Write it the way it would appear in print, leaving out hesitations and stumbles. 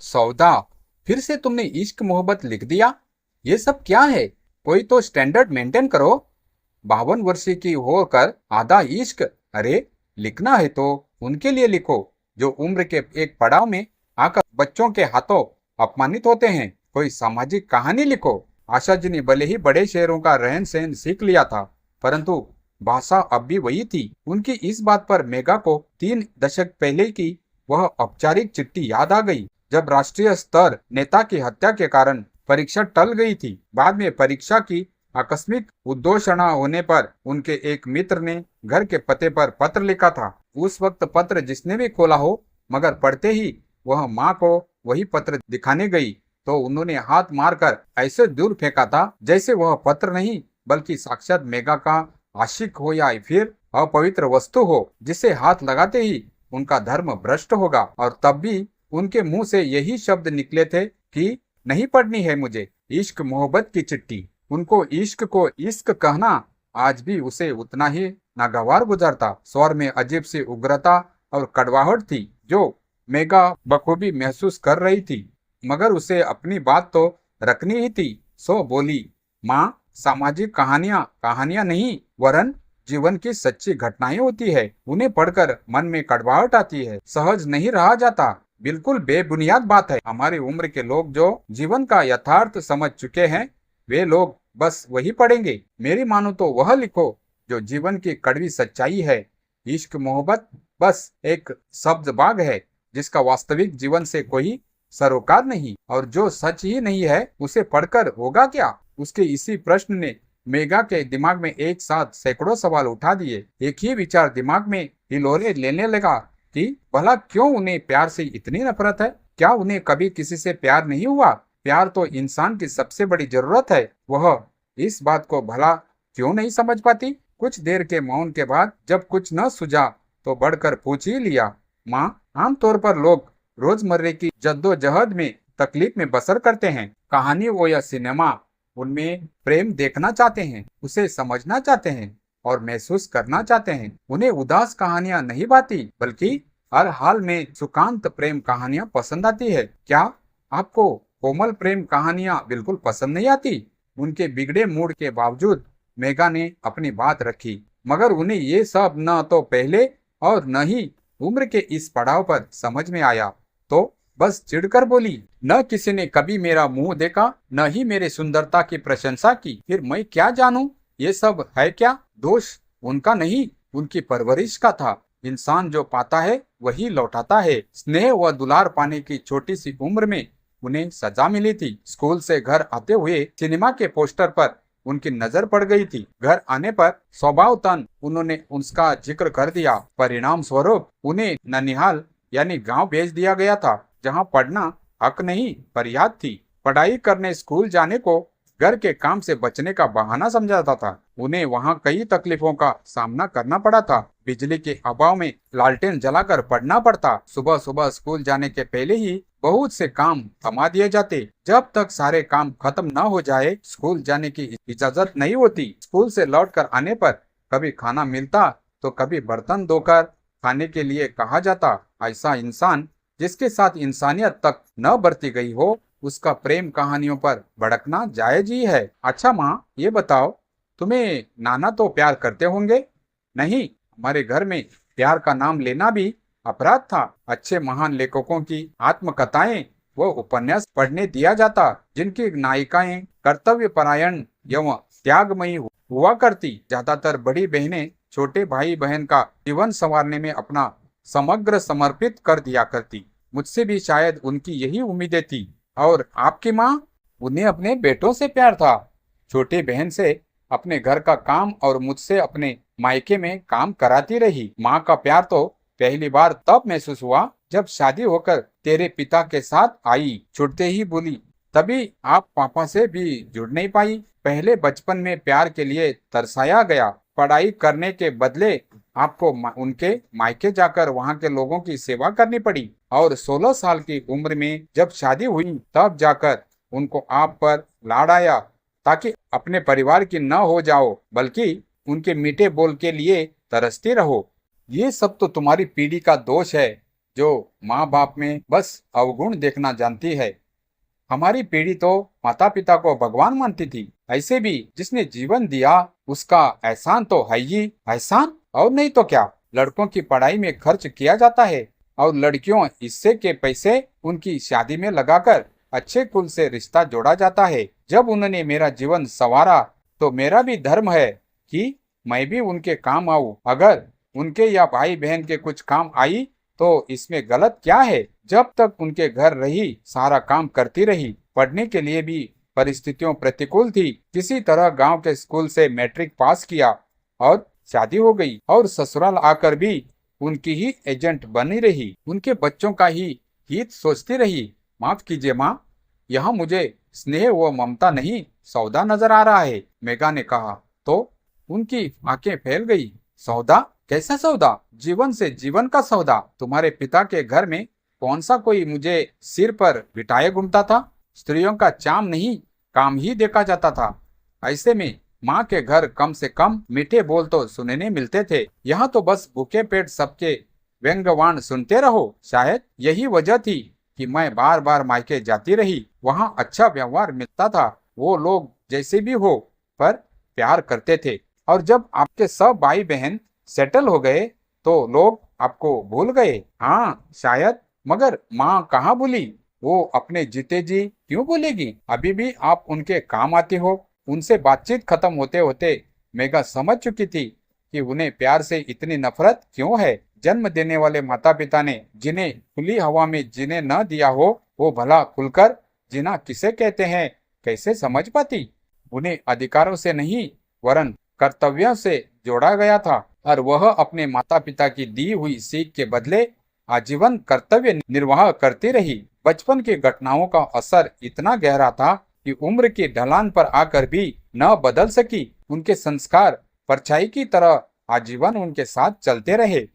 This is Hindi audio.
सौदा, फिर से तुमने इश्क मोहब्बत लिख दिया। ये सब क्या है? कोई तो स्टैंडर्ड मेंटेन करो। 52 वर्ष की होकर आधा इश्क? अरे, लिखना है तो उनके लिए लिखो जो उम्र के एक पड़ाव में आकर बच्चों के हाथों अपमानित होते हैं। कोई सामाजिक कहानी लिखो। आशा जी ने भले ही बड़े शहरों का रहन सहन सीख लिया था, परंतु भाषा अब भी वही थी। उनकी इस बात पर मेघा को 3 दशक पहले की वह औपचारिक चिट्ठी याद आ गई, जब राष्ट्रीय स्तर नेता की हत्या के कारण परीक्षा टल गई थी। बाद में परीक्षा की आकस्मिक उद्घोषणा होने पर उनके एक मित्र ने घर के पते पर पत्र लिखा था। उस वक्त पत्र जिसने भी खोला हो, मगर पढ़ते ही वह माँ को वही पत्र दिखाने गई तो उन्होंने हाथ मारकर ऐसे दूर फेंका था जैसे वह पत्र नहीं बल्कि साक्षात मेघा का आशिक हो या फिर अपवित्र वस्तु हो, जिसे हाथ लगाते ही उनका धर्म भ्रष्ट होगा। और तब भी उनके मुंह से यही शब्द निकले थे कि नहीं पढ़नी है मुझे इश्क मोहब्बत की चिट्ठी। उनको इश्क को इश्क कहना आज भी उसे उतना ही नागवार गुजरता। स्वर में अजीब सी उग्रता और कड़वाहट थी जो मेघा बखूबी महसूस कर रही थी, मगर उसे अपनी बात तो रखनी ही थी। सो बोली, माँ, सामाजिक कहानियां कहानियां नहीं वरन जीवन की सच्ची घटनाएं होती है। उन्हें पढ़कर मन में कड़वाहट आती है, सहज नहीं रहा जाता। बिल्कुल बेबुनियाद बात है। हमारी उम्र के लोग जो जीवन का यथार्थ समझ चुके हैं, वे लोग बस वही पढ़ेंगे। मेरी मानो तो वह लिखो जो जीवन की कड़वी सच्चाई है। इश्क मोहब्बत बस एक शब्द बाग है जिसका वास्तविक जीवन से कोई सरोकार नहीं, और जो सच ही नहीं है उसे पढ़कर होगा क्या? उसके इसी प्रश्न ने मेघा के दिमाग में एक साथ सैकड़ों सवाल उठा दिए। एक ही विचार दिमाग में हिलोरे लेने लगा कि भला क्यों उन्हें प्यार से इतनी नफरत है? क्या उन्हें कभी किसी से प्यार नहीं हुआ? प्यार तो इंसान की सबसे बड़ी जरूरत है। वह इस बात को भला क्यों नहीं समझ पाती? कुछ देर के मौन के बाद जब कुछ न सुझा तो बढ़कर पूछ ही लिया, माँ, आमतौर पर लोग रोजमर्रे की जद्दोजहद में तकलीफ में बसर करते हैं। कहानी हो या सिनेमा, उनमें प्रेम देखना चाहते हैं, उसे समझना चाहते हैं और महसूस करना चाहते हैं। उन्हें उदास कहानियां नहीं भाती, बल्कि हर हाल में सुकांत प्रेम कहानियां पसंद आती है। क्या आपको कोमल प्रेम कहानियां बिल्कुल पसंद नहीं आती? उनके बिगड़े मूड के बावजूद मेघा ने अपनी बात रखी, मगर उन्हें ये सब न तो पहले और न ही उम्र के इस पड़ाव पर समझ में आया, तो बस चिढ़कर बोली, न किसी ने कभी मेरा मुंह देखा, न ही मेरे सुंदरता की प्रशंसा की। फिर मैं क्या जानूं ये सब है क्या? दोष उनका नहीं, उनकी परवरिश का था। इंसान जो पाता है वही लौटाता है। स्नेह व दुलार पाने की छोटी सी उम्र में उन्हें सजा मिली थी। स्कूल से घर आते हुए सिनेमा के पोस्टर पर उनकी नजर पड़ गई थी। घर आने पर स्वभावतन उन्होंने उसका जिक्र कर दिया। परिणाम स्वरूप उन्हें ननिहाल यानी गांव भेज दिया गया था, जहां पढ़ना हक नहीं पर याद थी। पढ़ाई करने स्कूल जाने को घर के काम से बचने का बहाना समझाता था। उन्हें वहां कई तकलीफों का सामना करना पड़ा था। बिजली के अभाव में लालटेन जलाकर पढ़ना पड़ता। सुबह सुबह स्कूल जाने के पहले ही बहुत से काम थमा दिए जाते। जब तक सारे काम खत्म न हो जाए स्कूल जाने की इजाजत नहीं होती। स्कूल से लौटकर आने पर कभी खाना मिलता तो कभी बर्तन धोकर खाने के लिए कहा जाता। ऐसा इंसान जिसके साथ इंसानियत तक न बरती गई हो, उसका प्रेम कहानियों पर भड़कना जायज ही है। अच्छा माँ, ये बताओ, तुम्हें नाना तो प्यार करते होंगे? नहीं, हमारे घर में प्यार का नाम लेना भी अपराध था। अच्छे महान लेखकों की आत्मकथाएं वो उपन्यास पढ़ने दिया जाता जिनकी नायिकाएं कर्तव्य परायण एवं त्यागमयी हुआ करती। ज्यादातर बड़ी बहनें छोटे भाई बहन का जीवन संवारने में अपना समग्र समर्पित कर दिया करती। मुझसे भी शायद उनकी यही उम्मीदें थी। और आपकी माँ? उन्हें अपने बेटों से प्यार था। छोटी बहन से अपने घर का काम और मुझसे अपने मायके में काम कराती रही। माँ का प्यार तो पहली बार तब महसूस हुआ जब शादी होकर तेरे पिता के साथ आई। छुटते ही बोली, तभी आप पापा से भी जुड़ नहीं पाई। पहले बचपन में प्यार के लिए तरसाया गया। पढ़ाई करने के बदले आपको उनके मायके जाकर वहां के लोगों की सेवा करनी पड़ी। और 16 साल की उम्र में जब शादी हुई तब जाकर उनको आप पर लाड़ आया, ताकि अपने परिवार की न हो जाओ बल्कि उनके मीठे बोल के लिए तरसती रहो। ये सब तो तुम्हारी पीढ़ी का दोष है। जो माँ बाप में बस अवगुण देखना जानती है। हमारी पीढ़ी तो माता पिता को भगवान मानती थी। ऐसे भी जिसने जीवन दिया उसका एहसान तो है ही एहसान, और नहीं तो क्या। लड़कों की पढ़ाई में खर्च किया जाता है और लड़कियों हिस्से के पैसे उनकी शादी में लगाकर अच्छे कुल से रिश्ता जोड़ा जाता है। जब उन्होंने मेरा जीवन संवारा तो मेरा भी धर्म है कि मैं भी उनके काम आऊं। अगर उनके या भाई बहन के कुछ काम आई तो इसमें गलत क्या है। जब तक उनके घर रही सारा काम करती रही। पढ़ने के लिए भी परिस्थितियों प्रतिकूल थी। किसी तरह गांव के स्कूल से मैट्रिक पास किया और शादी हो गई, और ससुराल आकर भी उनकी ही एजेंट बनी रही। उनके बच्चों का ही हित सोचती रही। माफ कीजिए माँ, यह मुझे स्नेह व ममता नहीं सौदा नजर आ रहा है, मेघा ने कहा। तो उनकी आंखें फैल गई। सौदा? कैसा सौदा? जीवन से जीवन का सौदा। तुम्हारे पिता के घर में कौन सा कोई मुझे सिर पर बिठाए घूमता था? स्त्रियों का चाम नहीं काम ही देखा जाता था। ऐसे में माँ के घर कम से कम मीठे बोल तो सुनने मिलते थे। यहाँ तो बस भूखे पेट सबके व्यंग्यवाण सुनते रहो। शायद यही वजह थी कि मैं बार बार मायके जाती रही। वहाँ अच्छा व्यवहार मिलता था। वो लोग जैसे भी हो पर प्यार करते थे। और जब आपके सब भाई बहन सेटल हो गए तो लोग आपको भूल गए। हाँ शायद, मगर माँ कहाँ भूली? वो अपने जीते जी क्यों भूलेगी? अभी भी आप उनके काम आती हो। उनसे बातचीत खत्म होते होते मेघा समझ चुकी थी कि उन्हें प्यार से इतनी नफरत क्यों है। जन्म देने वाले माता पिता ने जिन्हें खुली हवा में जीने न दिया हो, वो भला खुलकर जीना किसे कहते हैं कैसे समझ पाती? उन्हें अधिकारों से नहीं वरन कर्तव्यों से जोड़ा गया था, और वह अपने माता पिता की दी हुई सीख के बदले आजीवन कर्तव्य निर्वाह करती रही। बचपन की घटनाओं का असर इतना गहरा था कि उम्र की ढलान पर आकर भी न बदल सकी। उनके संस्कार परछाई की तरह आजीवन उनके साथ चलते रहे।